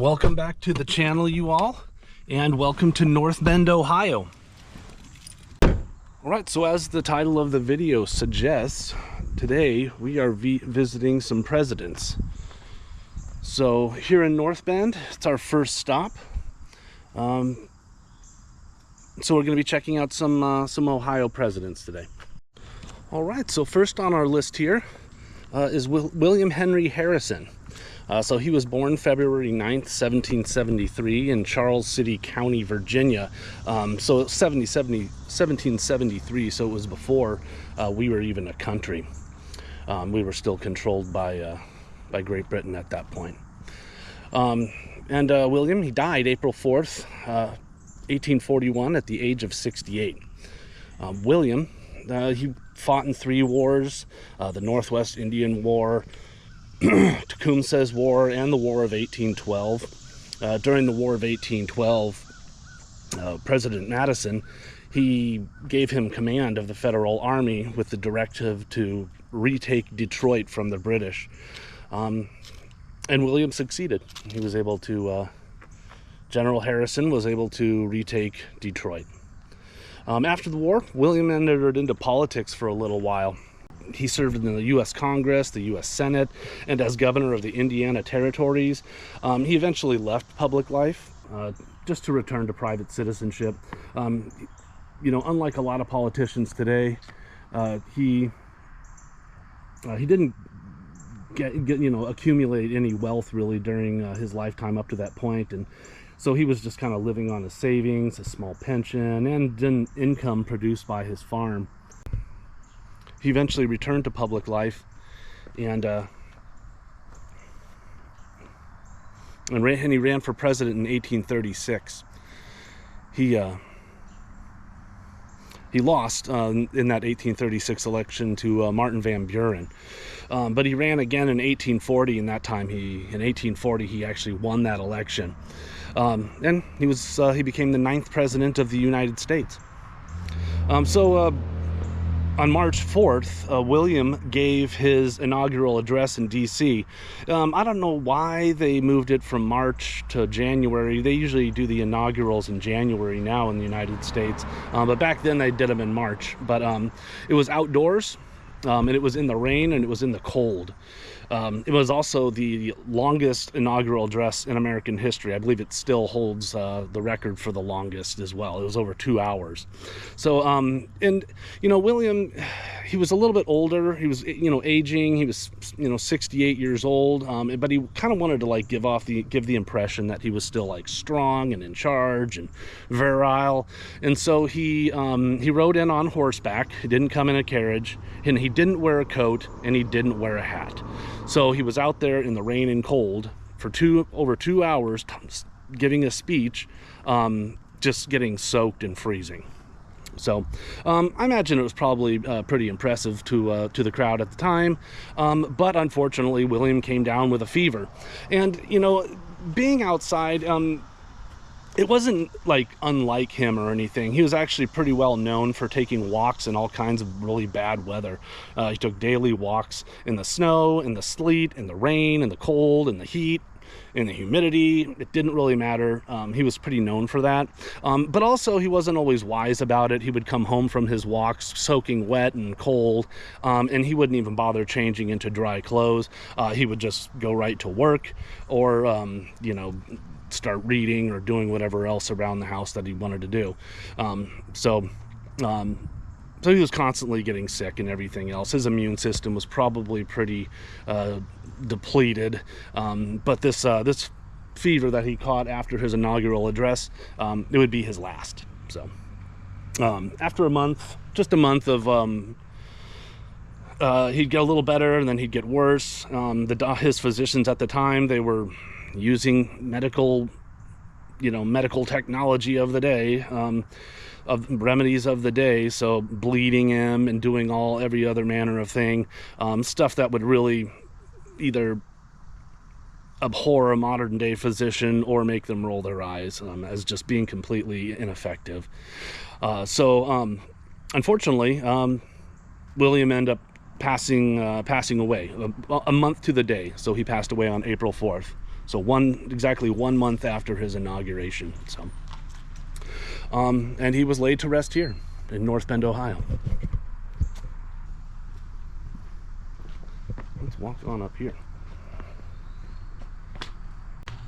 Welcome back to the channel, you all, and welcome to North Bend, Ohio. Alright, so as the title of the video suggests, today we are visiting some presidents. So here in North Bend, it's our first stop. So we're going to be checking out some Ohio presidents today. Alright, so first on our list here is William Henry Harrison. So he was born February 9th, 1773 in Charles City County, Virginia. So 1773, so it was before we were even a country. We were still controlled by Great Britain at that point. William, he died April 4th, 1841 at the age of 68. William, he fought in 3 wars, the Northwest Indian War, Tecumseh's War, and the War of 1812. During the War of 1812, President Madison, he gave him command of the Federal Army with the directive to retake Detroit from the British. And William succeeded. He was able to, General Harrison was able to retake Detroit. After the war, William entered into politics for a little while. He served in the U.S. Congress, the U.S. Senate, and as governor of the Indiana Territories. He eventually left public life just to return to private citizenship. Unlike a lot of politicians today, he didn't accumulate any wealth really during his lifetime up to that point, and so he was just kind of living on his savings, a small pension, and an income produced by his farm. He eventually returned to public life, and he ran for president in 1836. He lost in that 1836 election to Martin Van Buren, but he ran again in 1840. In that time, in 1840, he actually won that election, and he became the 9th president of the United States. On March 4th, William gave his inaugural address in D.C. I don't know why they moved it from March to January. They usually do the inaugurals in January now in the United States, but back then they did them in March. But it was outdoors, and it was in the rain, and it was in the cold. It was also the longest inaugural address in American history. I believe it still holds the record for the longest as well. It was over 2 hours. So, William, he was a little bit older. He was, aging. He was, 68 years old. But he kind of wanted to give the impression that he was still strong and in charge and virile. And so he rode in on horseback. He didn't come in a carriage, and he didn't wear a coat, and he didn't wear a hat. So he was out there in the rain and cold for over 2 hours giving a speech, just getting soaked and freezing. So I imagine it was probably pretty impressive to the crowd at the time, but unfortunately William came down with a fever. And being outside, it wasn't unlike him or anything. He was actually pretty well known for taking walks in all kinds of really bad weather. He took daily walks in the snow, in the sleet, in the rain, in the cold, in the heat, in the humidity. It didn't really matter. He was pretty known for that. But also he wasn't always wise about it. He would come home from his walks soaking wet and cold, and he wouldn't even bother changing into dry clothes. He would just go right to work, or start reading or doing whatever else around the house that he wanted to do. So he was constantly getting sick and everything else. His immune system was probably pretty depleted. But this fever that he caught after his inaugural address, it would be his last. So after just a month of he'd get a little better, and then he'd get worse. His physicians at the time, they were using medical technology of the day, of remedies of the day, so bleeding him and doing every other manner of thing, stuff that would really either abhor a modern day physician or make them roll their eyes, as just being completely ineffective. Unfortunately, William ended up passing away a month to the day. So he passed away on April 4th. So exactly 1 month after his inauguration. So, and he was laid to rest here in North Bend, Ohio. Let's walk on up here.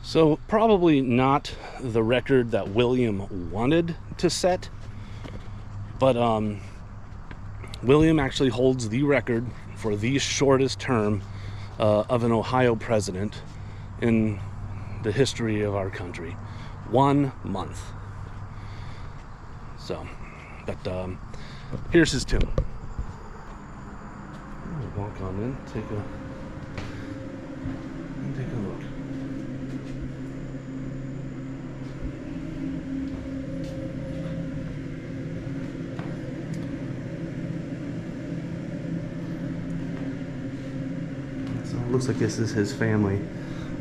So probably not the record that William wanted to set, but William actually holds the record for the shortest term of an Ohio president in the history of our country. 1 month. So, but here's his tomb. We'll walk on in, take a look. So it looks like this is his family.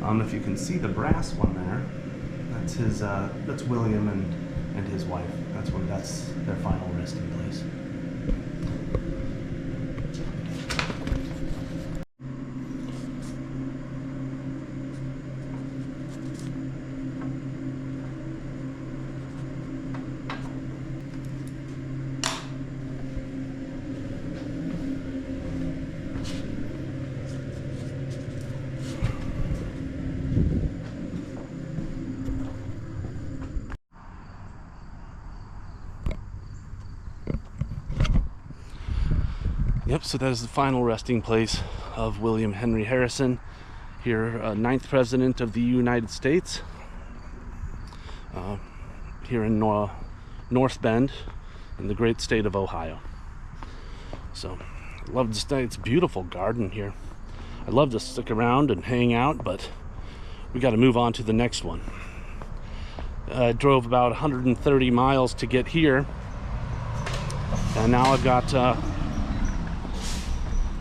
If you can see the brass one there, that's William and his wife. That's their final resting place. Yep, so that is the final resting place of William Henry Harrison, here, 9th President of the United States, here in North Bend, in the great state of Ohio. So, I love to stay. It's a beautiful garden here. I'd love to stick around and hang out, but we got to move on to the next one. I drove about 130 miles to get here, and now I've got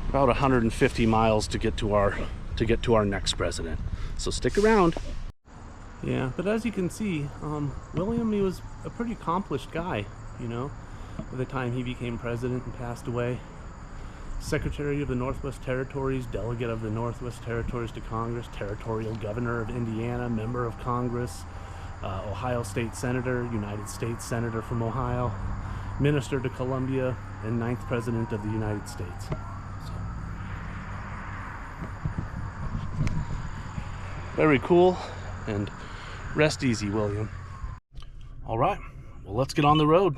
about 150 miles to get to our next president. So stick around. Yeah, but as you can see, William, he was a pretty accomplished guy, you know, by the time he became president and passed away. Secretary of the Northwest Territories, delegate of the Northwest Territories to Congress, territorial governor of Indiana, member of Congress, Ohio State Senator, United States Senator from Ohio, minister to Columbia, and 9th President of the United States. Very cool, and rest easy, William. All right, well, let's get on the road.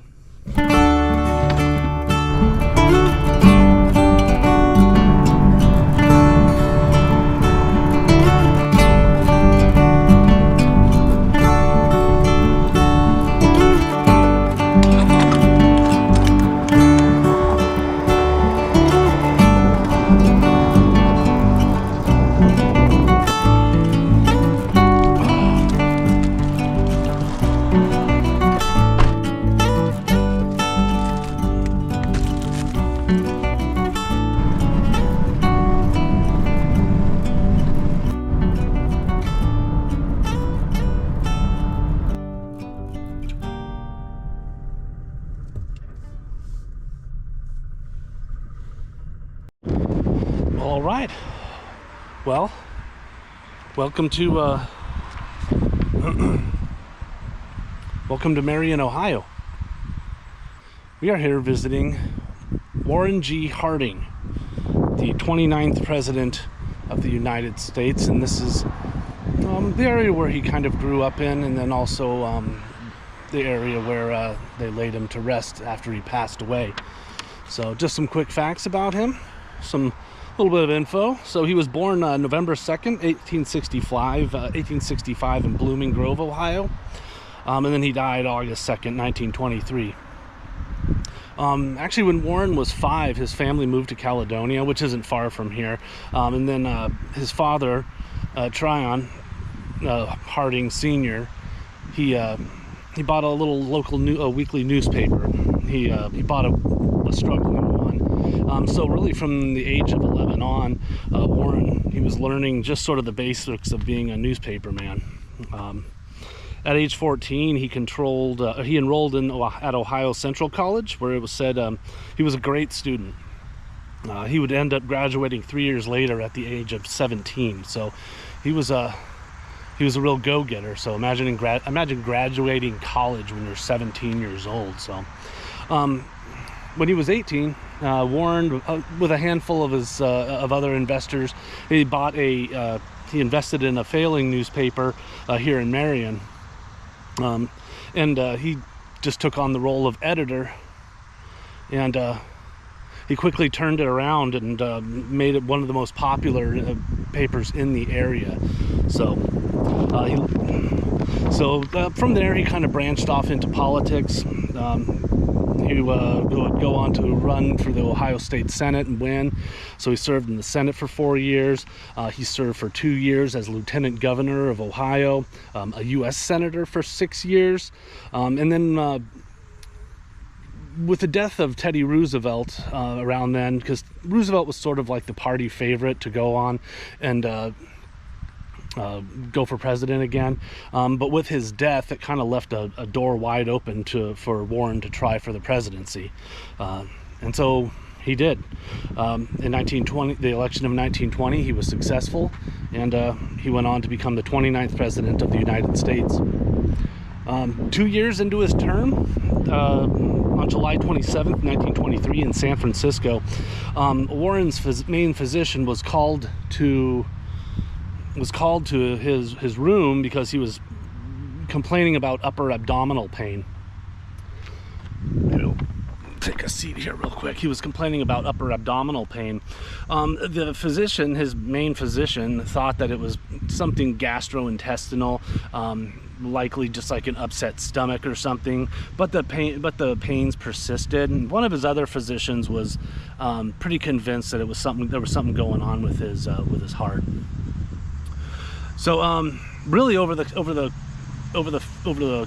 All right, well, welcome to welcome to Marion, Ohio. We are here visiting Warren G. Harding, the 29th President of the United States, and this is the area where he kind of grew up in, and then also the area where they laid him to rest after he passed away. So just some quick facts about him, some little bit of info. So he was born November 2nd, 1865 in Blooming Grove, Ohio. And then he died August 2nd, 1923. Actually, when Warren was 5, his family moved to Caledonia, which isn't far from here. And then his father, Tryon Harding Sr., he bought a little local weekly newspaper. He bought a struggling one. So really from the age of 11 on, Warren, he was learning just sort of the basics of being a newspaper man. At age 14, he enrolled at Ohio Central College, where it was said he was a great student. He would end up graduating 3 years later at the age of 17. So he was he was a real go-getter. So imagine graduating college when you're 17 years old. So when he was 18, Warren, with a handful of his of other investors, he invested in a failing newspaper here in Marion, and he just took on the role of editor, and he quickly turned it around and made it one of the most popular papers in the area. So from there he kind of branched off into politics. He would go on to run for the Ohio State Senate and win. So he served in the Senate for 4 years. He served for 2 years as Lieutenant Governor of Ohio, a U.S. Senator for 6 years. And then with the death of Teddy Roosevelt around then, because Roosevelt was sort of like the party favorite to go on and go for president again, but with his death, it kind of left a door wide open for Warren to try for the presidency, and so he did. In 1920, the election of 1920, he was successful, and he went on to become the 29th president of the United States. 2 years into his term, on July 27th, 1923, in San Francisco, Warren's main physician was called to his room because he was complaining about upper abdominal pain. I'll take a seat here real quick. He was complaining about upper abdominal pain. The physician, his main physician, thought that it was something gastrointestinal, likely just like an upset stomach or something, but the pains persisted, and one of his other physicians was pretty convinced that there was something going on with his heart. So really over the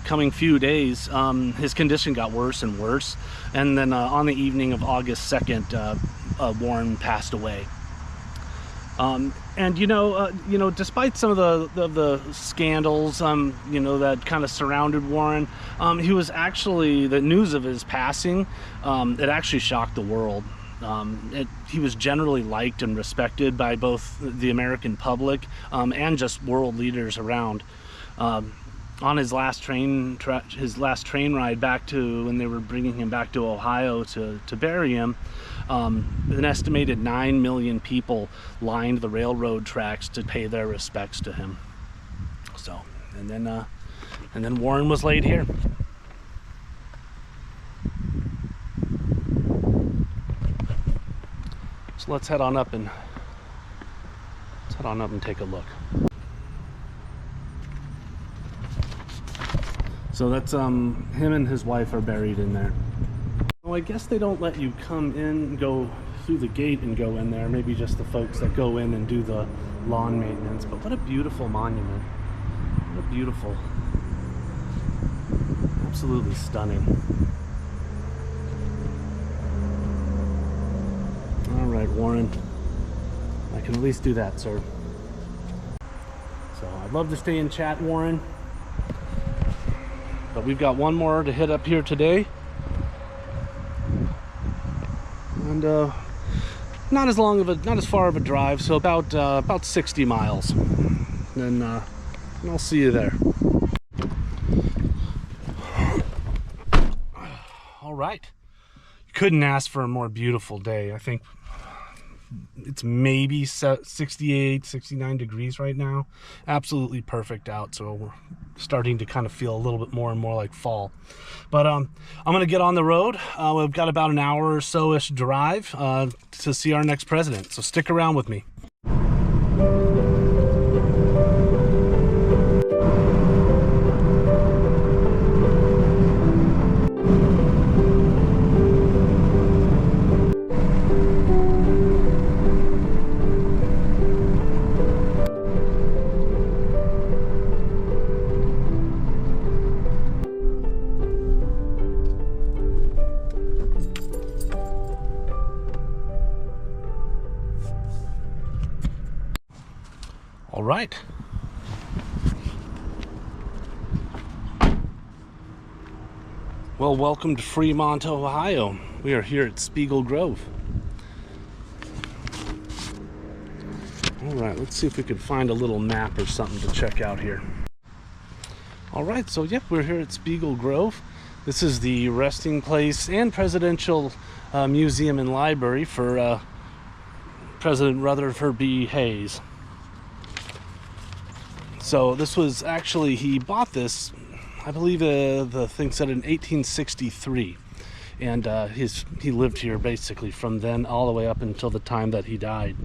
coming few days, his condition got worse and worse, and then on the evening of August 2nd, Warren passed away. And despite some of the scandals that kind of surrounded Warren, he was actually, the news of his passing, it actually shocked the world. He was generally liked and respected by both the American public and just world leaders around. On his last train ride back to, when they were bringing him back to Ohio to bury him, an estimated 9 million people lined the railroad tracks to pay their respects to him. So, and then Warren was laid here. So let's head on up and take a look. So that's him and his wife are buried in there. Well, I guess they don't let you come in, go through the gate and go in there. Maybe just the folks that go in and do the lawn maintenance. But what a beautiful monument. What a beautiful, absolutely stunning. All right, Warren, I can at least do that, sir. So I'd love to stay in chat, Warren, but we've got one more to hit up here today, and not as far of a drive, so about 60 miles, and I'll see you there. All right, you couldn't ask for a more beautiful day. I think it's maybe 68, 69 degrees right now. Absolutely perfect out, so we're starting to kind of feel a little bit more and more like fall. But I'm gonna get on the road. We've got about an hour or so-ish drive to see our next president, so stick around with me. All right. Well, welcome to Fremont, Ohio. We are here at Spiegel Grove. All right, let's see if we can find a little map or something to check out here. All right, so yep, we're here at Spiegel Grove. This is the resting place and presidential museum and library for President Rutherford B. Hayes. So this was actually, he bought this, I believe the thing said in 1863. And he lived here basically from then all the way up until the time that he died.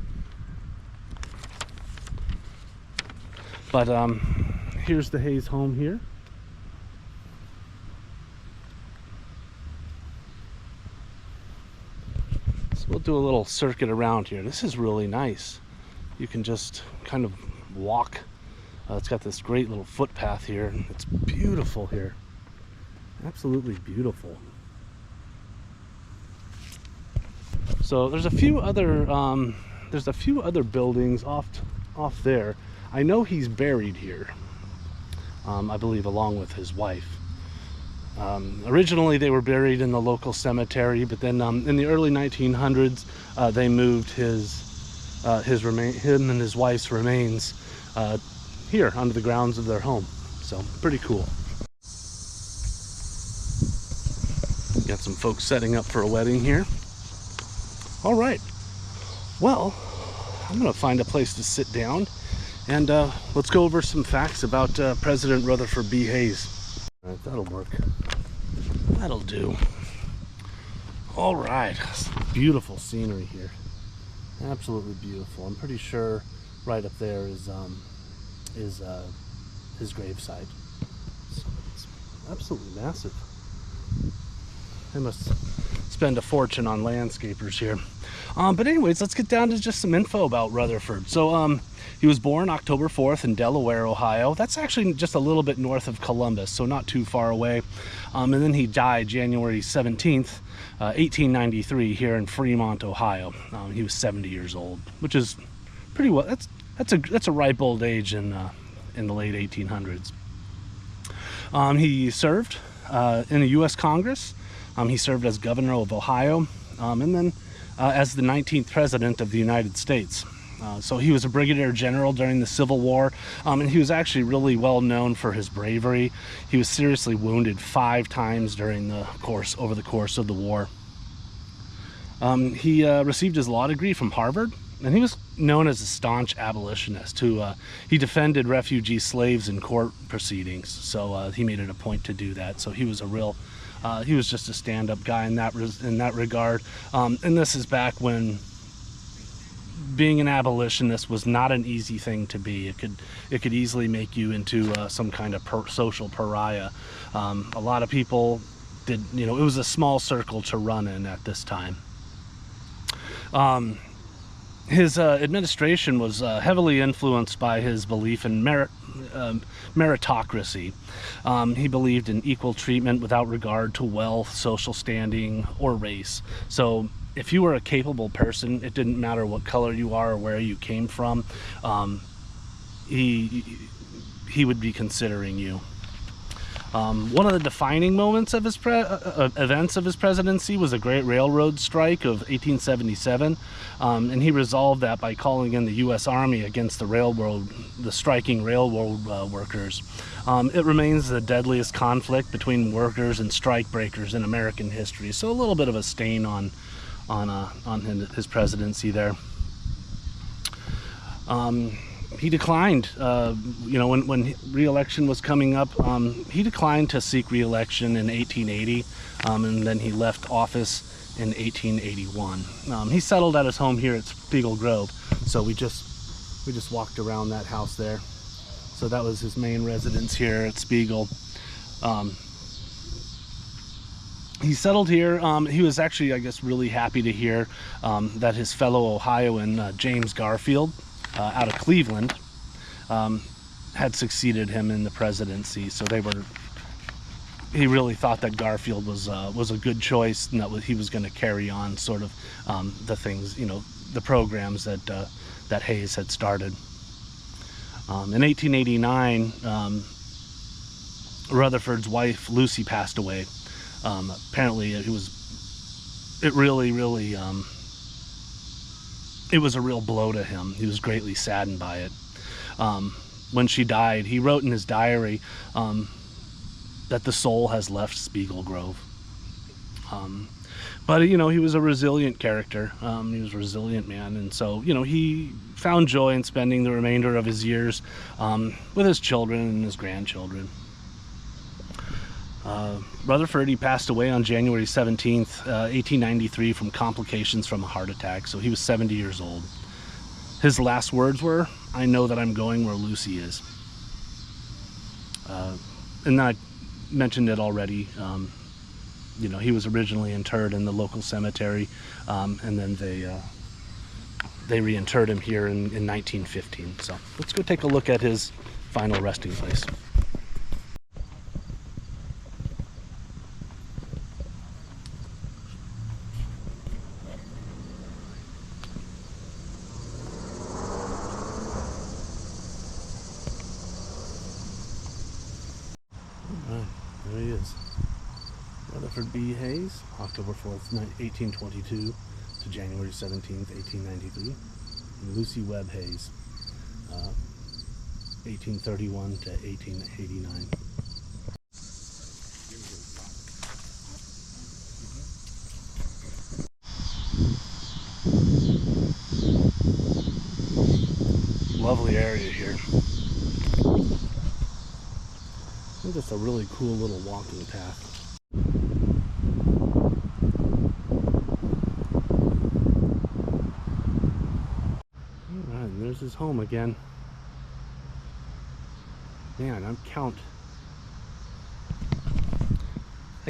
But here's the Hayes home here. So we'll do a little circuit around here. This is really nice. You can just kind of walk. It's got this great little footpath here. It's beautiful here. Absolutely beautiful. So there's a few other buildings off there. I know he's buried here, I believe, along with his wife. Originally, they were buried in the local cemetery, but then in the early 1900s, they moved him and his wife's remains here under the grounds of their home. So pretty cool. Got some folks setting up for a wedding here. All right. Well, I'm gonna find a place to sit down. And let's go over some facts about President Rutherford B. Hayes. All right, that'll work. That'll do. All right, beautiful scenery here. Absolutely beautiful. I'm pretty sure right up there is his gravesite. It's absolutely massive. They must spend a fortune on landscapers here. But anyways, let's get down to just some info about Rutherford. So he was born October 4th in Delaware, Ohio. That's actually just a little bit north of Columbus, so not too far away. And then he died January 17th, 1893 here in Fremont, Ohio. He was 70 years old, which is pretty well, that's a ripe old age in the late 1800s. He served in the U.S. Congress. He served as governor of Ohio, and then as the 19th president of the United States. So he was a brigadier general during the Civil War, and he was actually really well known for his bravery. He was seriously wounded 5 times during over the course of the war. He received his law degree from Harvard, and he was known as a staunch abolitionist he defended refugee slaves in court proceedings. So he made it a point to do that. So he was he was just a stand-up guy in that regard. And this is back when being an abolitionist was not an easy thing to be. It could easily make you into some kind of social pariah. A lot of people it was a small circle to run in at this time. His administration was heavily influenced by his belief in meritocracy. He believed in equal treatment without regard to wealth, social standing, or race. So if you were a capable person, it didn't matter what color you are or where you came from, he would be considering you. One of the defining moments of his events of his presidency was the Great Railroad Strike of 1877, and he resolved that by calling in the U.S. Army against the striking railroad workers. It remains the deadliest conflict between workers and strike breakers in American history. So a little bit of a stain on his presidency there. He declined, when re-election was coming up, he declined to seek re-election in 1880, and then he left office in 1881. He settled at his home here at Spiegel Grove, so we just walked around that house there. So that was his main residence here at Spiegel. He settled here. He was actually, I guess, really happy to hear that his fellow Ohioan, James Garfield, out of Cleveland, had succeeded him in the presidency. So he really thought that Garfield was a good choice, and that he was going to carry on sort of the things, the programs that Hayes had started. In 1889, Rutherford's wife Lucy passed away. Apparently, it really it was a real blow to him. He was greatly saddened by it. When she died, he wrote in his diary that the soul has left Spiegel Grove. But, you know, he was a resilient character. He was a resilient man. And so, you know, he found joy in spending the remainder of his years with his children and his grandchildren. Rutherford, he passed away on January 17th, 1893 from complications from a heart attack. So he was 70 years old. His last words were, "I know that I'm going where Lucy is." And I mentioned it already. You know, he was originally interred in the local cemetery, and then they reinterred him here in 1915. So let's go take a look at his final resting place. All right, there he is. Rutherford B. Hayes, October 4th, 1822 to January 17th, 1893. And Lucy Webb Hayes, 1831 to 1889. Lovely area here. It's just a really cool little walking path. Alright, there's his home again. Man, I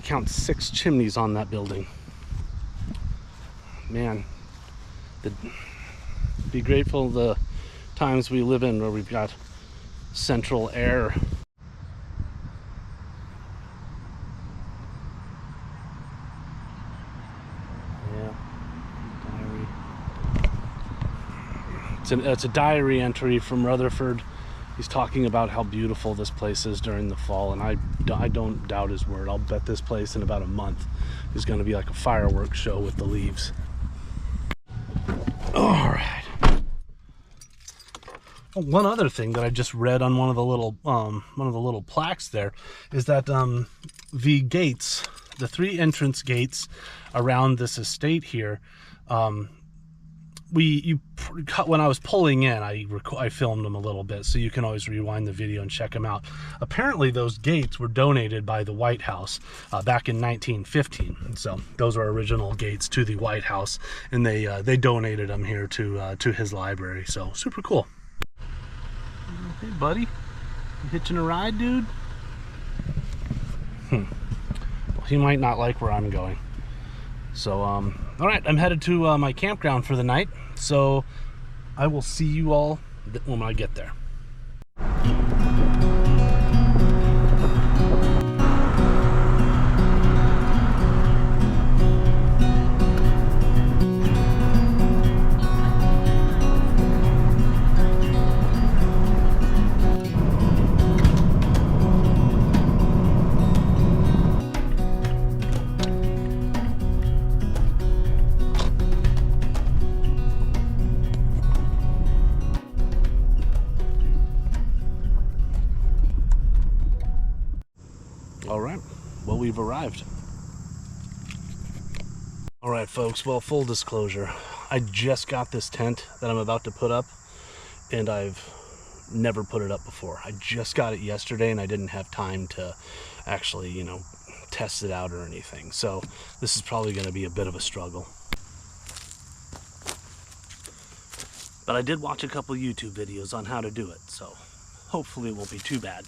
count 6 chimneys on that building. Man, be grateful the times we live in where we've got central air. It's a diary entry from Rutherford. He's talking about how beautiful this place is during the fall, and I don't doubt his word. I'll bet this place in about a month is going to be like a fireworks show with the leaves. All right. Oh, one other thing that I just read on one of the little plaques there is that the gates, the 3 entrance gates around this estate here, when I was pulling in, I filmed them a little bit, so you can always rewind the video and check them out. Apparently those gates were donated by the White House back in 1915. So those are original gates to the White House, and they donated them here to his library. So super cool. Hey buddy, you hitching a ride, dude? Well, he might not like where I'm going. So all right, I'm headed to my campground for the night, so I will see you all when I get there. All right, well, we've arrived. All right, folks, well, full disclosure, I just got this tent that I'm about to put up, and I've never put it up before. I just got it yesterday, and I didn't have time to actually, you know, test it out or anything. So this is probably going to be a bit of a struggle. But I did watch a couple YouTube videos on how to do it, so hopefully it won't be too bad.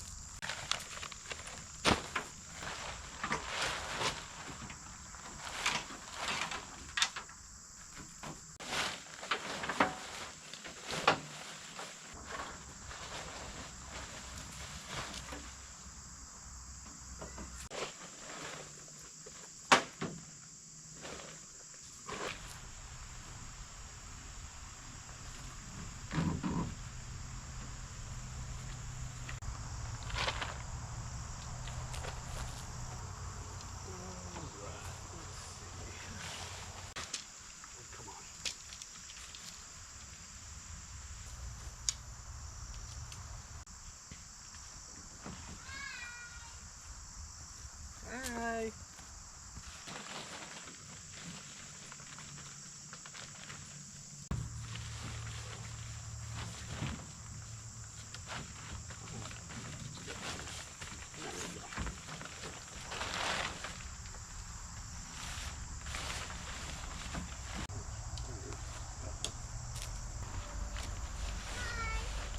Hi.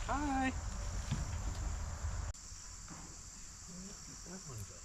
Hi. That one go.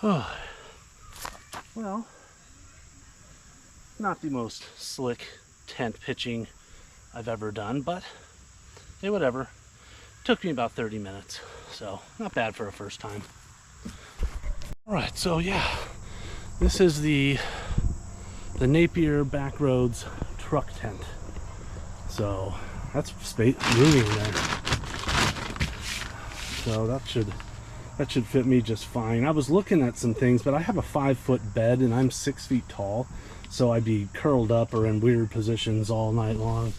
Oh, well, not the most slick tent pitching I've ever done, but hey, whatever. Took me about 30 minutes, so not bad for a first time. All right, so yeah, this is the Napier Backroads truck tent. So that's room in there. So that should fit me just fine. I was looking at some things, but I have a 5-foot bed and I'm 6 feet tall, so I'd be curled up or in weird positions all night long.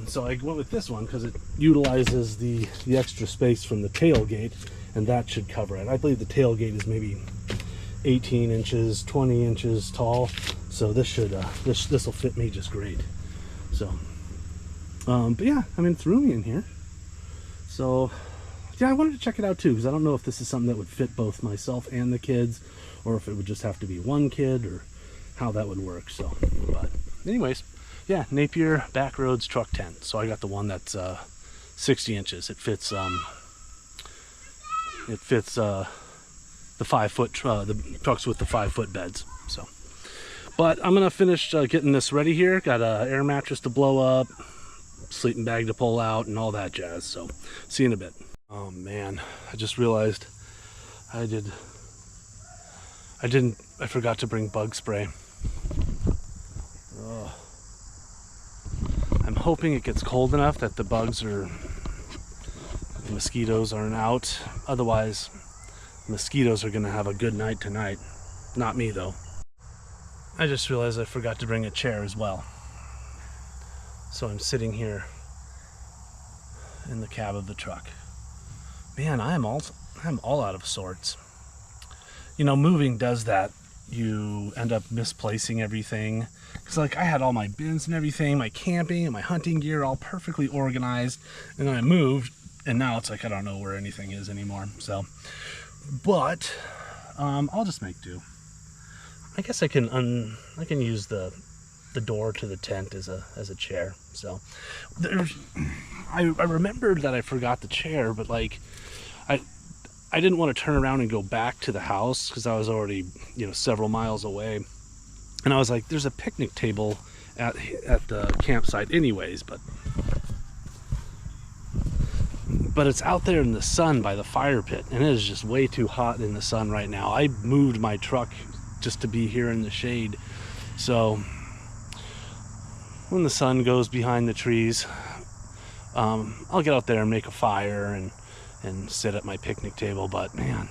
So I went with this one because it utilizes the extra space from the tailgate, and that should cover it. I believe the tailgate is maybe 18 inches, 20 inches tall, so this should this will fit me just great. So but yeah, I mean, it's roomy in here. So yeah, I wanted to check it out too, because I don't know if this is something that would fit both myself and the kids, or if it would just have to be one kid, or how that would work. So, but anyways, yeah, Napier Backroads truck tent. So I got the one that's 60 inches. It fits the 5-foot the trucks with the 5-foot beds. So, but I'm gonna finish getting this ready here. Got a air mattress to blow up, sleeping bag to pull out, and all that jazz. So see you in a bit. Oh man, I just realized I forgot to bring bug spray. Ugh. I'm hoping it gets cold enough that the mosquitoes aren't out. Otherwise, mosquitoes are gonna have a good night tonight. Not me though. I just realized I forgot to bring a chair as well. So I'm sitting here in the cab of the truck. Man, I'm all out of sorts. You know, moving does that. You end up misplacing everything. Because like I had all my bins and everything, my camping and my hunting gear all perfectly organized, and then I moved, and now it's like I don't know where anything is anymore. So, but I'll just make do. I guess I can use the door to the tent as a chair. So I remembered that I forgot the chair, but like I didn't want to turn around and go back to the house because I was already, you know, several miles away. And I was like, there's a picnic table at the campsite anyways, but it's out there in the sun by the fire pit, and it is just way too hot in the sun right now. I moved my truck just to be here in the shade. So when the sun goes behind the trees, I'll get out there and make a fire and sit at my picnic table. But man,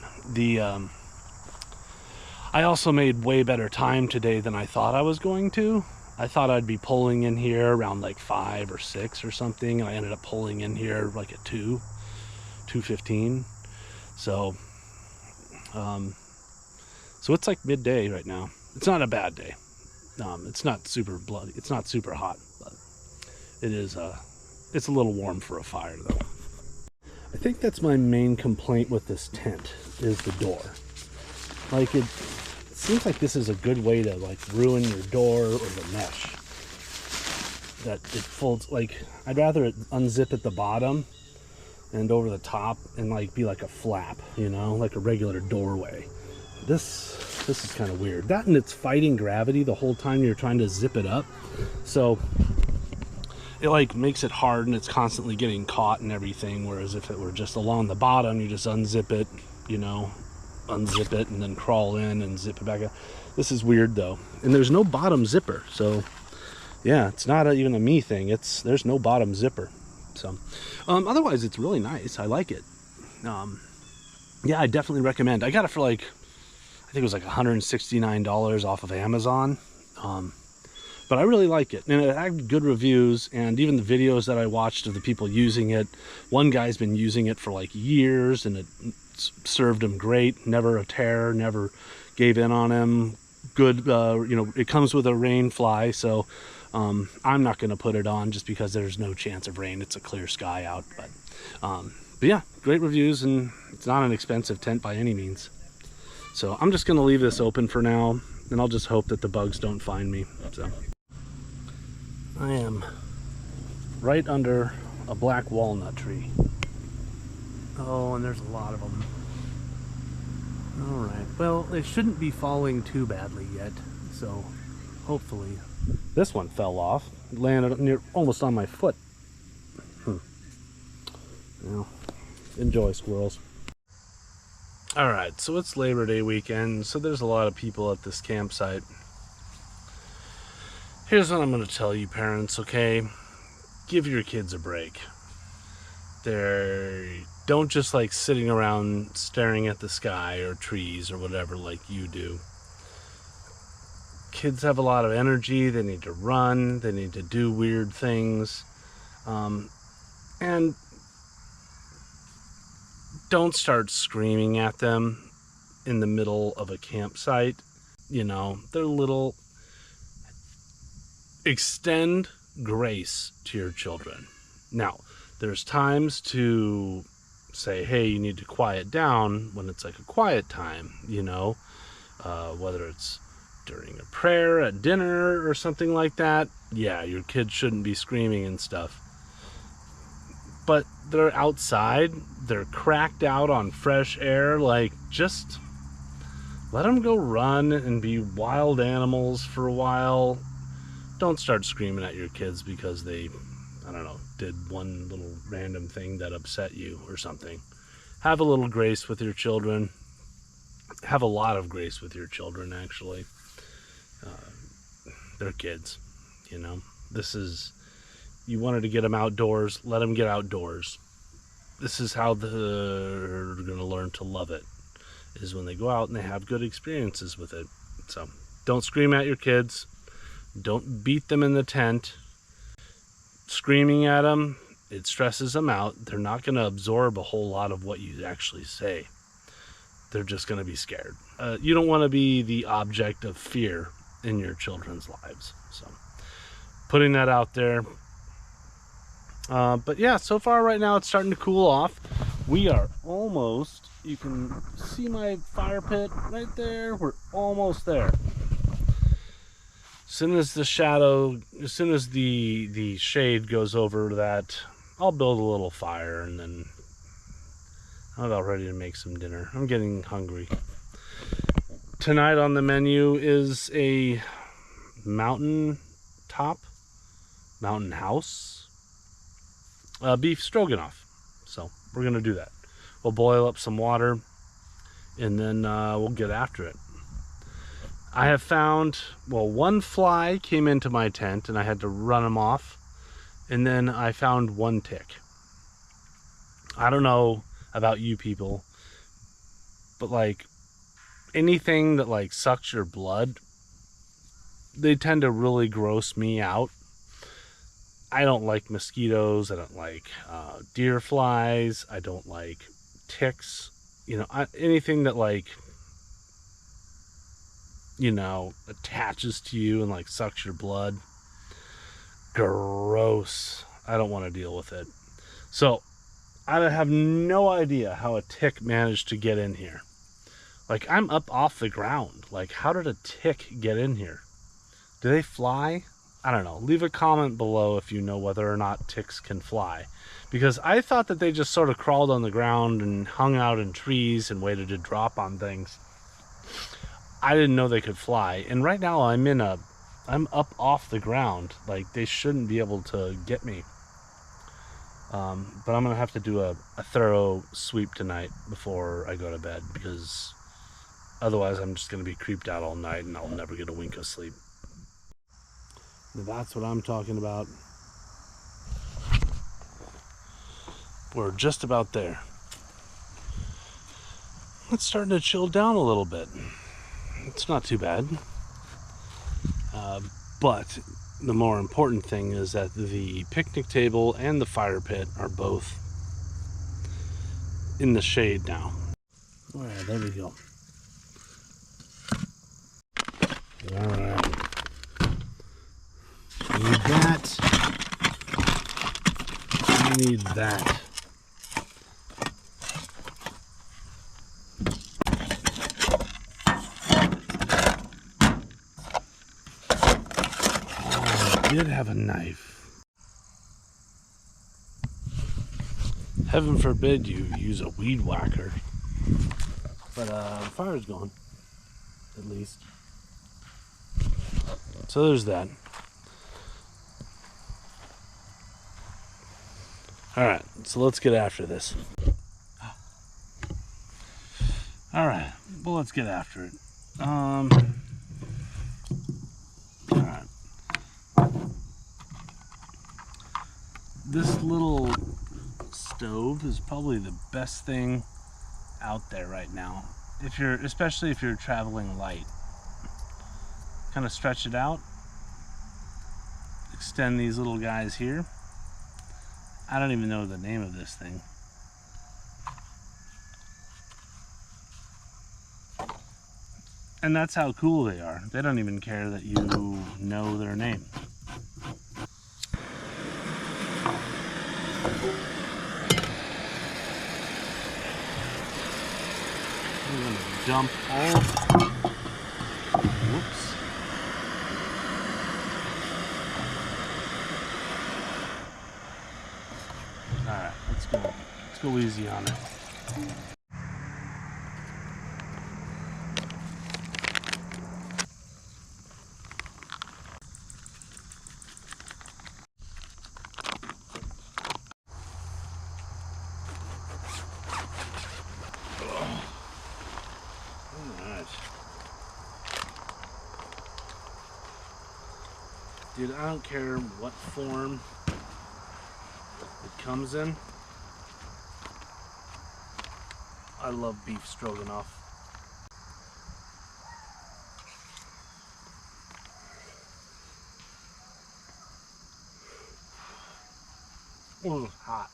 I also made way better time today than I thought I was going to. I thought I'd be pulling in here around like 5 or 6 or something, and I ended up pulling in here like at 2:15. So so it's like midday right now. It's not a bad day. It's not super bloody. It's not super hot, but it is it's a little warm for a fire though. I think that's my main complaint with this tent is the door. Like it seems like this is a good way to like ruin your door or the mesh. that it folds. Like, I'd rather it unzip at the bottom and over the top and like be like a flap, you know, like a regular doorway. This is kind of weird. That, and it's fighting gravity the whole time you're trying to zip it up, so it like makes it hard and it's constantly getting caught and everything. Whereas if it were just along the bottom, you just unzip it, you know, unzip it and then crawl in and zip it back up. This is weird though, and there's no bottom zipper, so yeah, it's not even a me thing. There's no bottom zipper. So otherwise it's really nice. I like it. Yeah, I definitely recommend. I got it for like, I think it was like $169 off of Amazon. But I really like it, and it had good reviews, and even the videos that I watched of the people using it, one guy's been using it for like years, and it served him great. Never a tear, never gave in on him. Good, you know, it comes with a rain fly, so I'm not going to put it on just because there's no chance of rain. It's a clear sky out, but yeah, great reviews, and it's not an expensive tent by any means. So I'm just going to leave this open for now, and I'll just hope that the bugs don't find me. So I am right under a black walnut tree. Oh, and there's a lot of them. All right, well, they shouldn't be falling too badly yet, so hopefully. This one fell off, landed near almost on my foot. Well, enjoy, squirrels. All right, so it's Labor Day weekend, so there's a lot of people at this campsite. Here's what I'm going to tell you, parents, okay? Give your kids a break. Don't just like sitting around staring at the sky or trees or whatever like you do. Kids have a lot of energy. They need to run. They need to do weird things. And don't start screaming at them in the middle of a campsite. You know, they're little. Extend grace to your children. Now, there's times to say, hey, you need to quiet down when it's like a quiet time, you know, whether it's during a prayer at dinner or something like that. Yeah, your kids shouldn't be screaming and stuff. But they're outside, they're cracked out on fresh air, like, just let them go run and be wild animals for a while. Don't start screaming at your kids because they, I don't know, did one little random thing that upset you or something. Have a little grace with your children. Have a lot of grace with your children, actually. They're kids, you know. You wanted to get them outdoors, let them get outdoors. This is how they're going to learn to love it, is when they go out and they have good experiences with it. So don't scream at your kids. Don't beat them in the tent. Screaming at them, it stresses them out. They're not going to absorb a whole lot of what you actually say. They're just going to be scared. You don't want to be the object of fear in your children's lives. So putting that out there. But yeah, so far right now it's starting to cool off. We are almost, you can see my fire pit right there. We're almost there. As soon as the shade goes over that, I'll build a little fire, and then I'm about ready to make some dinner. I'm getting hungry. Tonight on the menu is a mountain house, beef stroganoff. So we're gonna do that. We'll boil up some water, and then we'll get after it. I have found, well, one fly came into my tent and I had to run him off, and then I found one tick. I don't know about you people, but like anything that like sucks your blood, they tend to really gross me out. I don't like mosquitoes. I don't like deer flies. I don't like ticks. You know, anything that like, you know, attaches to you and like sucks your blood. Gross. I don't want to deal with it. So I have no idea how a tick managed to get in here. Like, I'm up off the ground. Like, how did a tick get in here? Do they fly? I don't know, leave a comment below if you know whether or not ticks can fly. Because I thought that they just sort of crawled on the ground and hung out in trees and waited to drop on things. I didn't know they could fly. And right now I'm up off the ground. Like, they shouldn't be able to get me. But I'm gonna have to do a thorough sweep tonight before I go to bed, because otherwise I'm just gonna be creeped out all night and I'll never get a wink of sleep. That's what I'm talking about. We're just about there. It's starting to chill down a little bit. It's not too bad. But the more important thing is that the picnic table and the fire pit are both in the shade now. All right, there we go. All right. Need that. We need that. I did have a knife. Heaven forbid you use a weed whacker. But the fire's gone, at least. So there's that. Alright, so let's get after this. Alright, well, let's get after it. Alright. This little stove is probably the best thing out there right now. Especially if you're traveling light. Kind of stretch it out. Extend these little guys here. I don't even know the name of this thing. And that's how cool they are. They don't even care that you know their name. We're gonna dump all. Whoops. Alright, let's go. Let's go easy on it. Dude, I don't care what form it comes in. I love beef stroganoff. Oh, hot.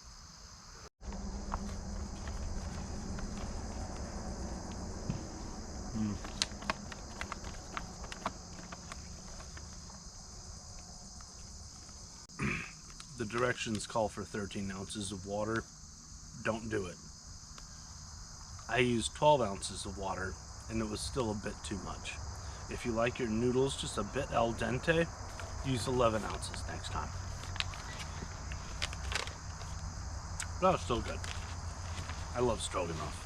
The directions call for 13 ounces of water. Don't do it. I used 12 ounces of water and it was still a bit too much. If you like your noodles just a bit al dente, use 11 ounces next time. But that was still good. I love stroganoff.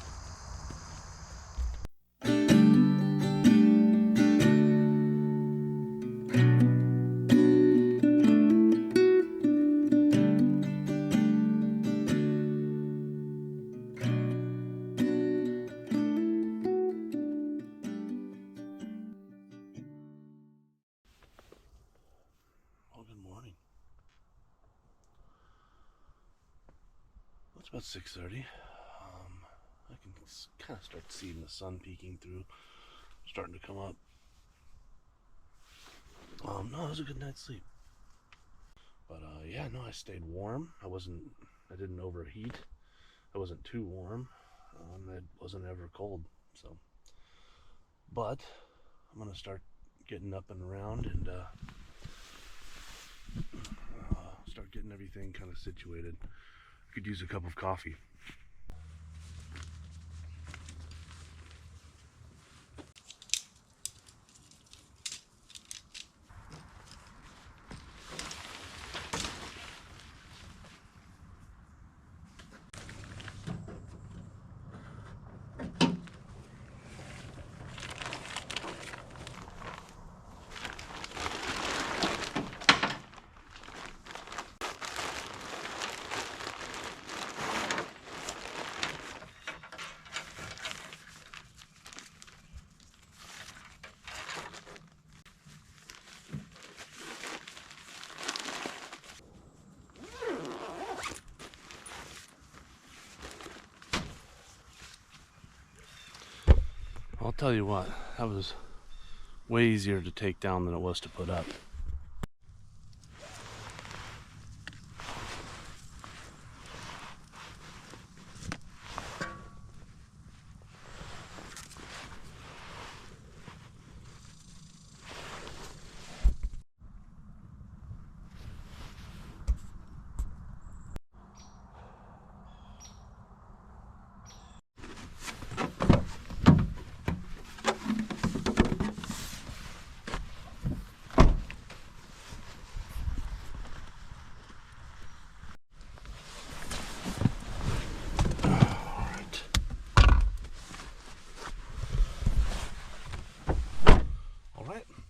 It's about 6:30. I can kind of start seeing the sun peeking through, starting to come up. No, it was a good night's sleep. But yeah, no, I stayed warm. I didn't overheat. I wasn't too warm. It wasn't ever cold. So, but I'm gonna start getting up and around and start getting everything kind of situated. Could use a cup of coffee. I'll tell you what, that was way easier to take down than it was to put up.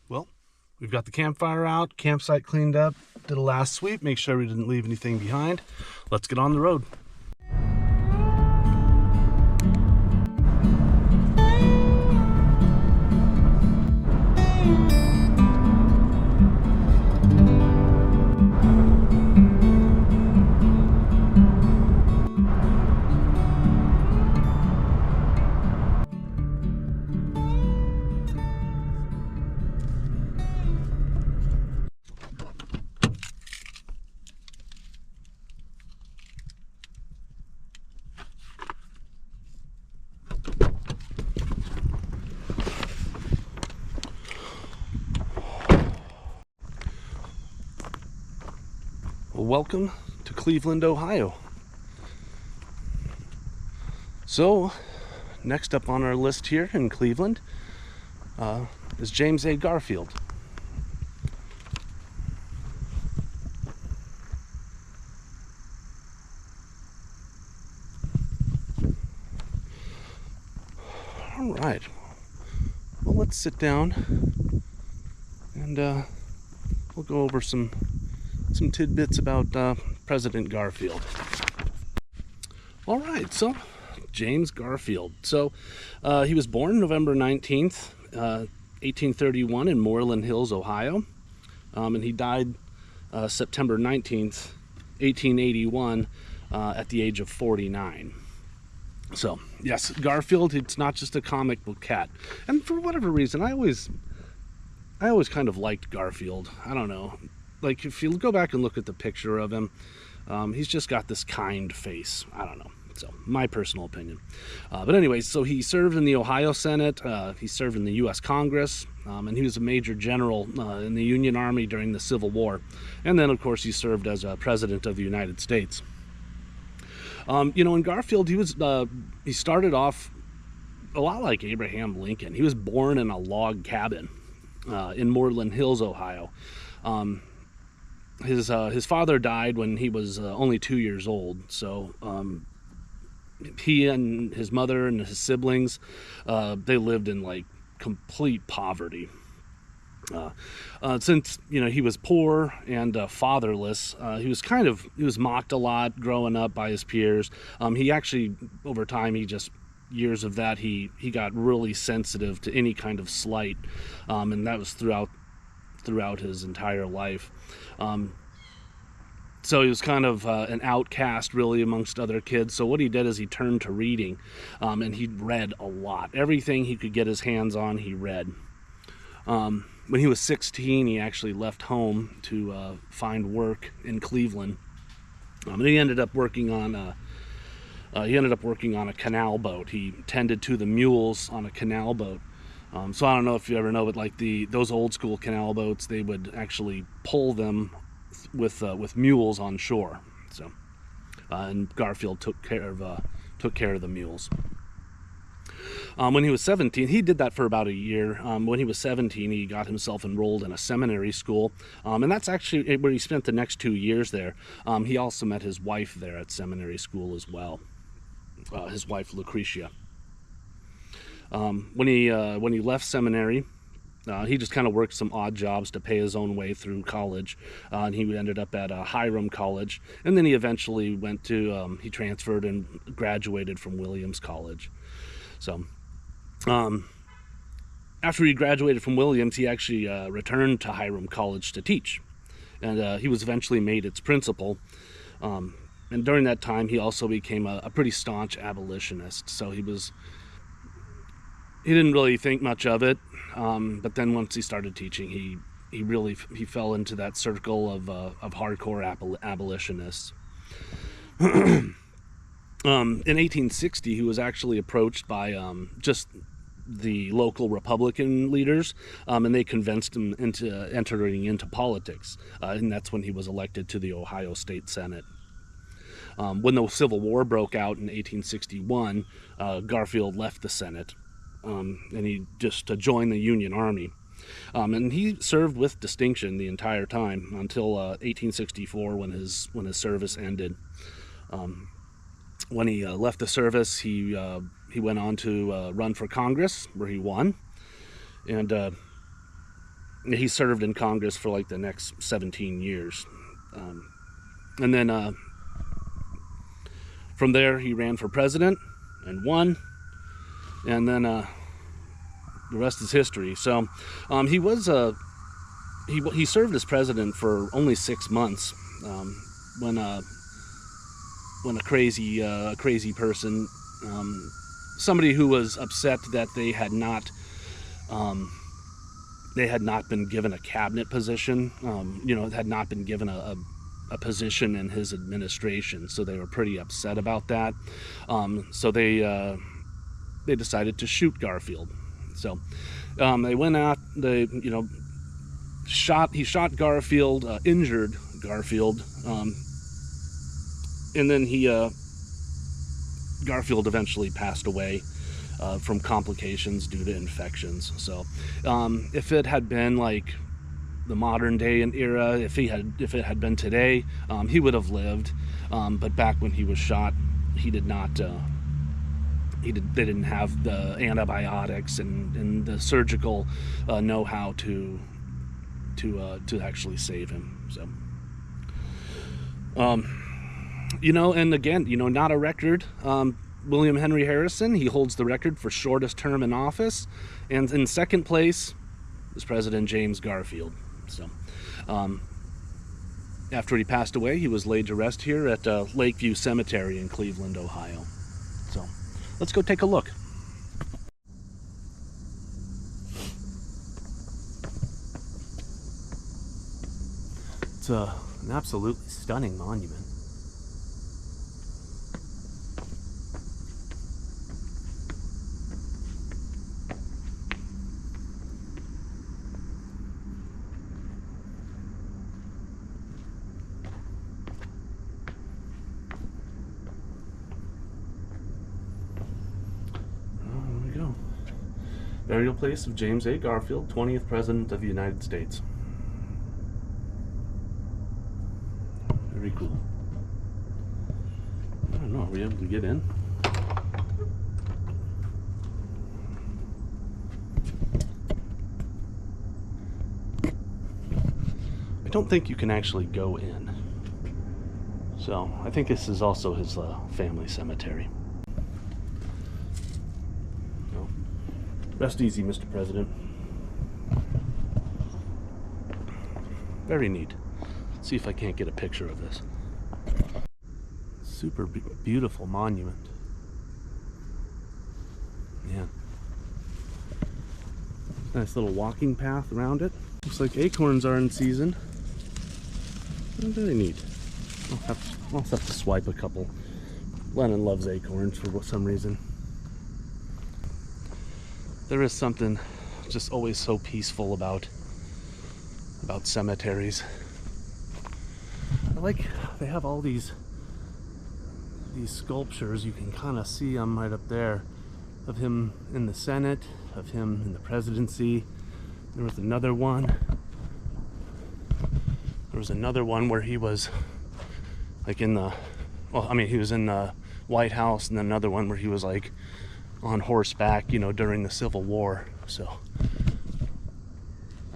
Well, we've got the campfire out, campsite cleaned up, did a last sweep, make sure we didn't leave anything behind. Let's get on the road. Welcome to Cleveland, Ohio. So, next up on our list here in Cleveland is James A. Garfield. All right. Well, let's sit down and we'll go over some tidbits about President Garfield. All right, so James Garfield. So he was born November 19th, 1831 in Moreland Hills, Ohio. And he died September 19th, 1881 at the age of 49. So, yes, Garfield, it's not just a comic book cat. And for whatever reason, I always kind of liked Garfield. I don't know. Like, if you go back and look at the picture of him, he's just got this kind face. I don't know. So, my personal opinion. But anyways, so he served in the Ohio Senate. He served in the U.S. Congress. And he was a major general in the Union Army during the Civil War. And then, of course, he served as President of the United States. You know, in Garfield, he started off a lot like Abraham Lincoln. He was born in a log cabin in Moreland Hills, Ohio. His father died when he was only 2 years old, so he and his mother and his siblings, they lived in like complete poverty. Since, you know, he was poor and fatherless, he was mocked a lot growing up by his peers. He actually, over time, years of that, he got really sensitive to any kind of slight, and that was throughout his entire life. So he was kind of an outcast, really, amongst other kids. So what he did is he turned to reading, and he read a lot. Everything he could get his hands on, he read. When he was 16, he actually left home to find work in Cleveland, and he ended up working on a canal boat. He tended to the mules on a canal boat. So I don't know if you ever know, but like those old school canal boats, they would actually pull them with mules on shore. So and Garfield took care of the mules. When he was 17, he did that for about a year. When he was 17, he got himself enrolled in a seminary school, and that's actually where he spent the next 2 years there. He also met his wife there at seminary school as well, his wife Lucretia. When he left seminary, he just kind of worked some odd jobs to pay his own way through college, and he ended up at Hiram College, and then he eventually he transferred and graduated from Williams College. So, after he graduated from Williams, he actually returned to Hiram College to teach, and he was eventually made its principal. And during that time, he also became a pretty staunch abolitionist. So he was he didn't really think much of it, but then once he started teaching, he fell into that circle of hardcore abolitionists. In 1860, he was actually approached by just the local Republican leaders, and they convinced him into entering into politics, and that's when he was elected to the Ohio State Senate. When the Civil War broke out in 1861, Garfield left the Senate, and he just joined the Union Army. And he served with distinction the entire time until 1864, when his service ended. When he left the service, he went on to run for Congress, where he won, and he served in Congress for like the next 17 years. And then from there, he ran for president and won, and then the rest is history. So he served as president for only 6 months when a crazy person, somebody who was upset that they had not been given a cabinet position, had not been given a position in his administration, so they were pretty upset about that. So they decided to shoot Garfield. So they went out, he shot Garfield, injured Garfield, and then Garfield eventually passed away from complications due to infections. So if it had been like the modern day and era, if it had been today, he would have lived. But back when he was shot, he did not. They didn't have the antibiotics and the surgical know-how to actually save him. So, and again, not a record. William Henry Harrison, he holds the record for shortest term in office, and in second place is President James Garfield. So, after he passed away, he was laid to rest here at Lakeview Cemetery in Cleveland, Ohio. So, let's go take a look. It's an absolutely stunning monument. Burial place of James A. Garfield, 20th President of the United States. Very cool. I don't know, are we able to get in? I don't think you can actually go in. So, I think this is also his family cemetery. Rest easy, Mr. President. Very neat. Let's see if I can't get a picture of this. Super beautiful monument. Yeah. Nice little walking path around it. Looks like acorns are in season. Very neat. I'll also have to swipe a couple. Lennon loves acorns for some reason. There is something just always so peaceful about cemeteries. I like they have all these sculptures. You can kind of see them right up there, of him in the Senate, of him in the presidency. There was another one. There was another one where he was like he was in the White House, and then another one where he was like on horseback, during the Civil War. So,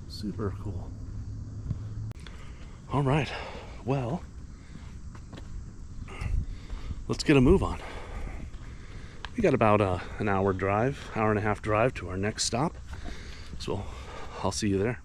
super cool. All right, well, let's get a move on. We got about an hour and a half drive to our next stop. So, I'll see you there.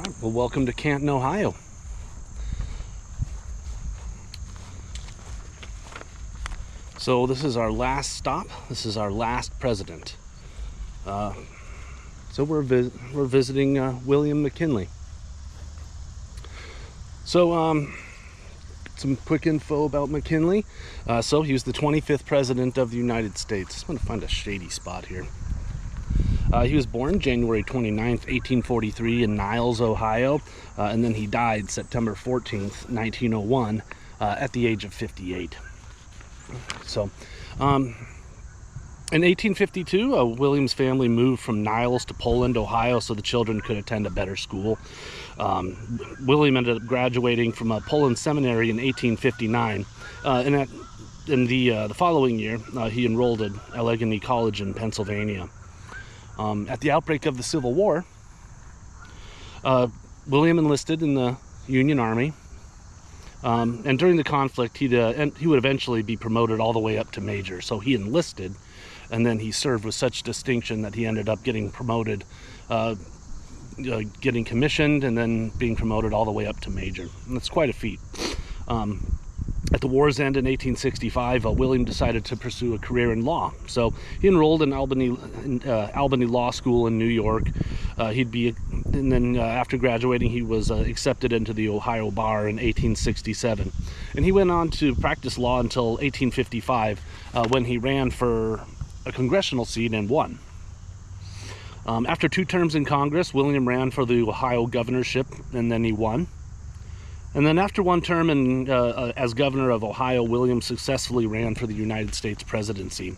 All right, well, welcome to Canton, Ohio. So this is our last stop. This is our last president. So we're visiting William McKinley. So some quick info about McKinley. So he was the 25th president of the United States. I'm going to find a shady spot here. He was born January 29th, 1843 in Niles, Ohio, and then he died September 14th, 1901, at the age of 58. So, in 1852, William's family moved from Niles to Poland, Ohio, so the children could attend a better school. William ended up graduating from Poland Seminary in 1859, and in the following year, he enrolled at Allegheny College in Pennsylvania. At the outbreak of the Civil War, William enlisted in the Union Army, and during the conflict, he would eventually be promoted all the way up to major. So he enlisted, and then he served with such distinction that he ended up getting promoted, getting commissioned, and then being promoted all the way up to major. And that's quite a feat. At the war's end in 1865, William decided to pursue a career in law. So he enrolled in Albany Law School in New York. And then after graduating, he was accepted into the Ohio Bar in 1867. And he went on to practice law until 1855, when he ran for a congressional seat and won. After 2 terms in Congress, William ran for the Ohio governorship, and then he won. And then after 1 term as governor of Ohio, William successfully ran for the United States presidency.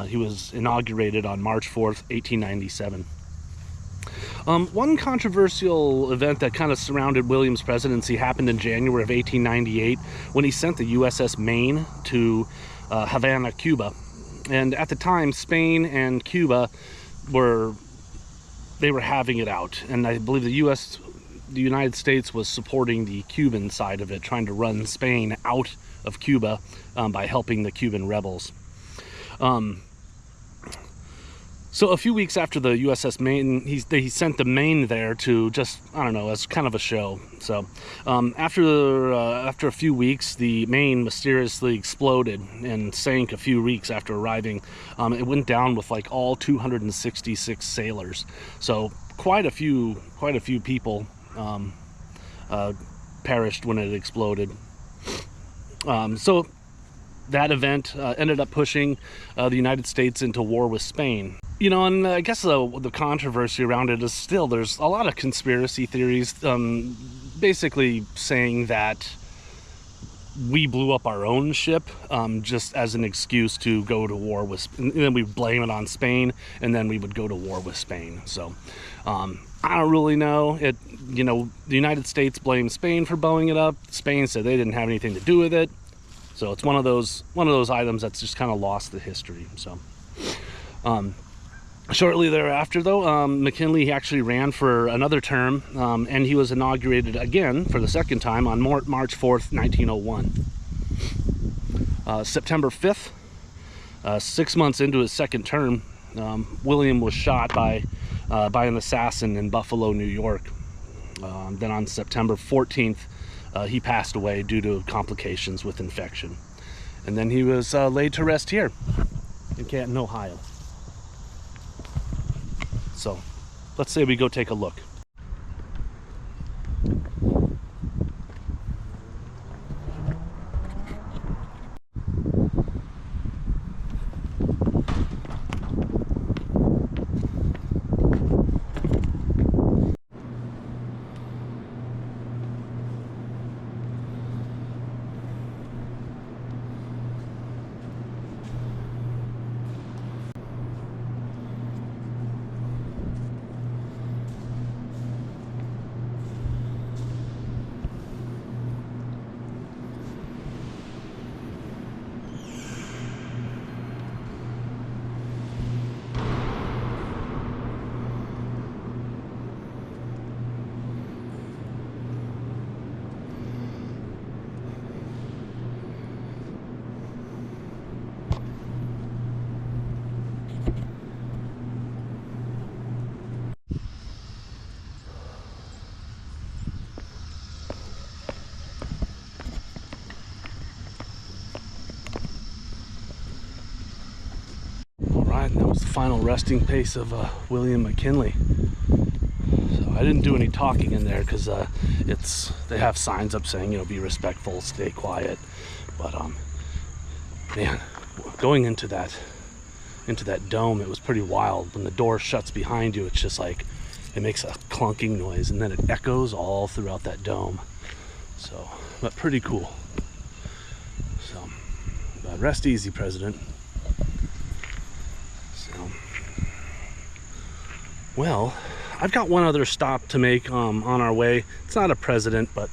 He was inaugurated on March 4th, 1897. One controversial event that kind of surrounded William's presidency happened in January of 1898 when he sent the USS Maine to Havana, Cuba. And at the time, Spain and Cuba were having it out. And I believe the United States was supporting the Cuban side of it, trying to run Spain out of Cuba by helping the Cuban rebels. So a few weeks after the USS Maine, he sent the Maine there to just, I don't know, as kind of a show. So after a few weeks, the Maine mysteriously exploded and sank a few weeks after arriving. It went down with like all 266 sailors. So quite a few people perished when it exploded. So that event ended up pushing the United States into war with Spain. You know, and I guess the controversy around it is still, there's a lot of conspiracy theories basically saying that we blew up our own ship just as an excuse to go to war with, and then we blame it on Spain, and then we would go to war with Spain. So I don't really know. The United States blamed Spain for blowing it up. Spain said they didn't have anything to do with it. So it's one of those items that's just kind of lost the history. So shortly thereafter, though, McKinley actually ran for another term, and he was inaugurated again for the second time on March 4th, 1901. September 5th, 6 months into his second term, William was shot by an assassin in Buffalo, New York. Then on September 14th, he passed away due to complications with infection. And then he was laid to rest here in Canton, Ohio. So let's say we go take a look. that was the final resting place of William McKinley. So I didn't do any talking in there because they have signs up saying, you know, be respectful, stay quiet. But man, going into that dome, it was pretty wild. When the door shuts behind you, it's just like it makes a clunking noise, and then it echoes all throughout that dome. So, but pretty cool. So, but rest easy, President. So, well, I've got one other stop to make on our way. It's not a president, but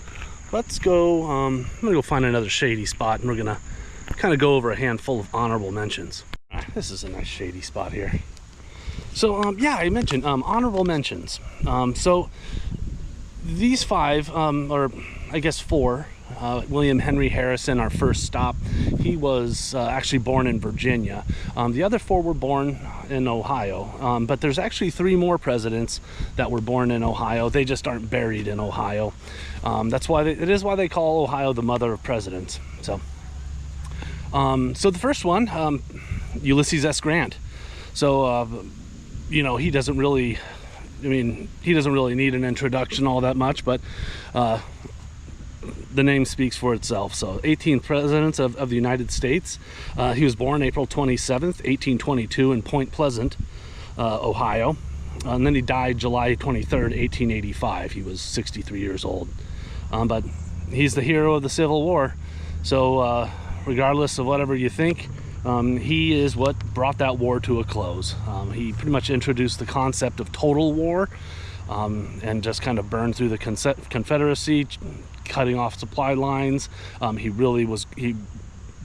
let's go. I'm gonna go find another shady spot, and we're gonna kind of go over a handful of honorable mentions. This is a nice shady spot here. So yeah, I mentioned honorable mentions. So these 5, or I guess 4, William Henry Harrison, our first stop, he was actually born in Virginia. The other 4 were born in Ohio, but there's actually 3 more presidents that were born in Ohio. They just aren't buried in Ohio. That's why it is why they call Ohio the mother of presidents. So the first one, Ulysses S. Grant. So you know, he doesn't really need an introduction all that much, but the name speaks for itself. So 18th president of the United States. He was born April 27th, 1822 in Point Pleasant, Ohio. And then he died July 23rd, 1885. He was 63 years old. But he's the hero of the Civil War. So regardless of whatever you think, he is what brought that war to a close. He pretty much introduced the concept of total war, and just kind of burned through the Confederacy, cutting off supply lines. He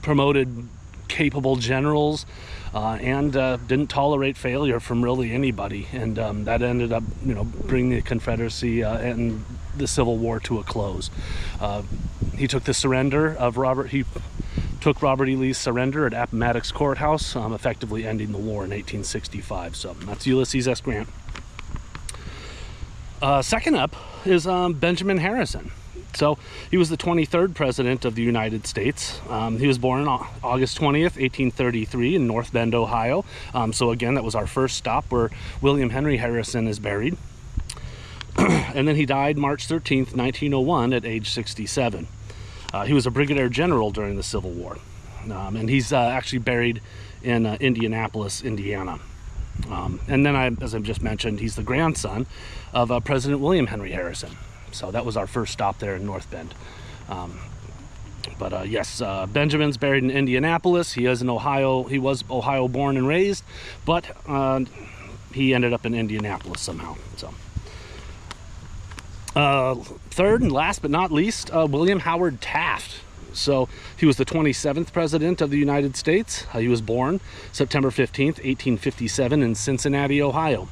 promoted capable generals, and didn't tolerate failure from really anybody, and that ended up, you know, bringing the Confederacy and the Civil War to a close. He took the surrender of Robert E. Lee's surrender at Appomattox Courthouse, effectively ending the war in 1865. So that's Ulysses S. Grant. Second up is Benjamin Harrison. So he was the 23rd president of the United States. He was born on August 20th, 1833 in North Bend, Ohio. So again, that was our first stop where William Henry Harrison is buried. And then he died March 13th, 1901 at age 67. He was a brigadier general during the Civil War, and he's actually buried in Indianapolis, Indiana. And then, as I've just mentioned, he's the grandson of President William Henry Harrison. So that was our first stop there in North Bend. Yes, Benjamin's buried in Indianapolis. He was Ohio born and raised, but he ended up in Indianapolis somehow. So. Third and last but not least, William Howard Taft. So he was the 27th president of the United States. He was born September 15th, 1857 in Cincinnati, Ohio.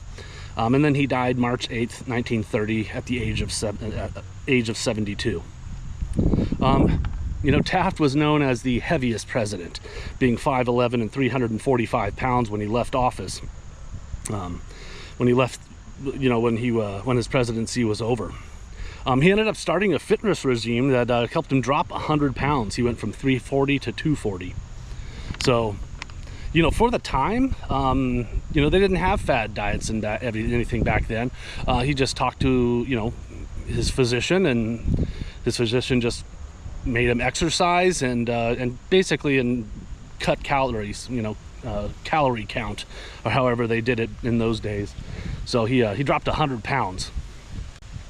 And then he died March 8th, 1930 at the age of 72. You know, Taft was known as the heaviest president, being 5'11" and 345 pounds when he left office. When his presidency was over. He ended up starting a fitness regime that helped him drop 100 pounds. He went from 340 to 240. So, you know, for the time, you know, they didn't have fad diets and anything back then. He just talked to, you know, his physician, and his physician just made him exercise and basically cut calories, you know, calorie count, or however they did it in those days. So he dropped 100 pounds.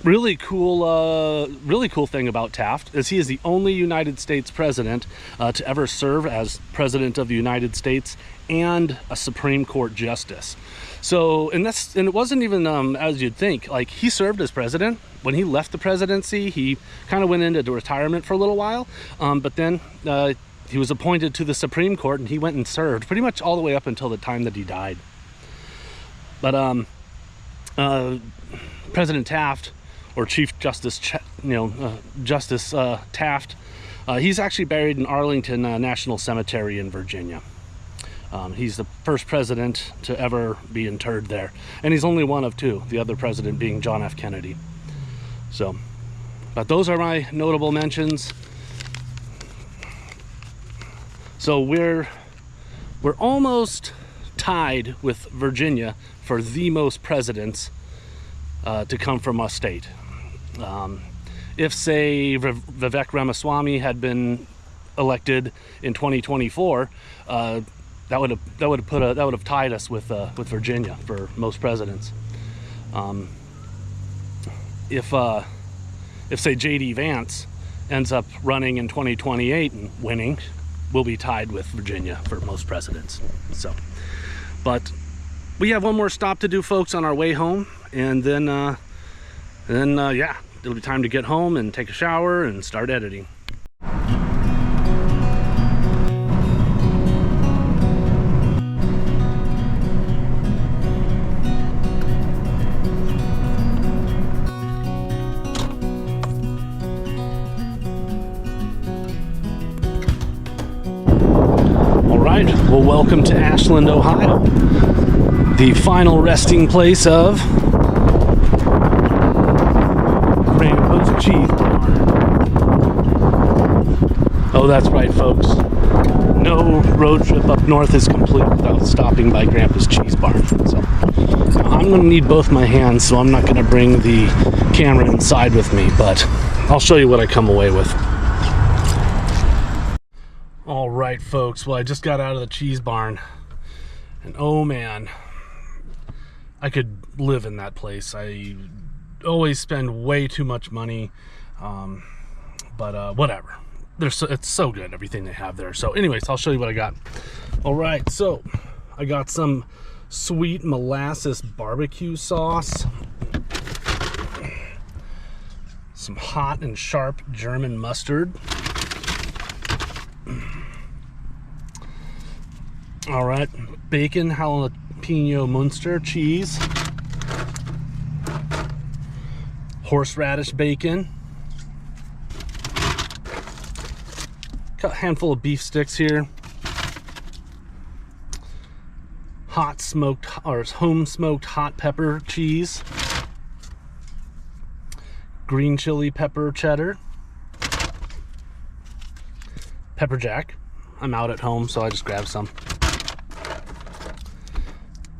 Really cool thing about Taft is he is the only United States president to ever serve as president of the United States and a Supreme Court justice. So, and it wasn't even as you'd think. Like, he served as president. When he left the presidency, he kind of went into retirement for a little while, but then he was appointed to the Supreme Court, and he went and served pretty much all the way up until the time that he died. But President Taft, or Chief Justice, Justice Taft, he's actually buried in Arlington National Cemetery in Virginia. He's the first president to ever be interred there, and he's only one of 2, the other president being John F. Kennedy. So, but those are my notable mentions. So we're almost tied with Virginia for the most presidents to come from a state. If, say, Vivek Ramaswamy had been elected in 2024, that would have tied us with Virginia for most presidents. If say J.D. Vance ends up running in 2028 and winning, we'll be tied with Virginia for most presidents. So, but we have one more stop to do, folks, on our way home, and then yeah, it'll be time to get home and take a shower and start editing. Well, welcome to Ashland, Ohio, the final resting place of Grandpa's Cheese Barn. Oh, that's right, folks. No road trip up north is complete without stopping by Grandpa's Cheese Barn. So I'm going to need both my hands, so I'm not going to bring the camera inside with me, but I'll show you what I come away with. All right, folks, well, I just got out of the cheese barn, and oh man, I could live in that place. I always spend way too much money, but whatever. It's so good, everything they have there. So anyways, I'll show you what I got. All right, so I got some sweet molasses barbecue sauce, some hot and sharp German mustard, all right, bacon jalapeno Munster cheese, horseradish bacon, got a handful of beef sticks here, hot smoked or home smoked hot pepper cheese, green chili pepper cheddar, pepper jack. I'm out at home, so I just grabbed some.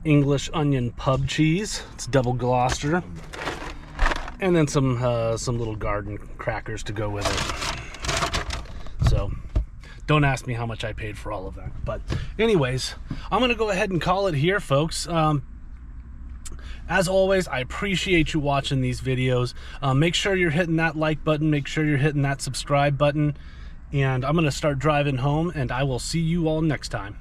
English onion pub cheese, it's double Gloucester, and then some little garden crackers to go with it. So don't ask me how much I paid for all of that, but anyways, I'm gonna go ahead and call it here, folks. As always, I appreciate you watching these videos. Make sure you're hitting that like button, make sure you're hitting that subscribe button, and I'm gonna start driving home, and I will see you all next time.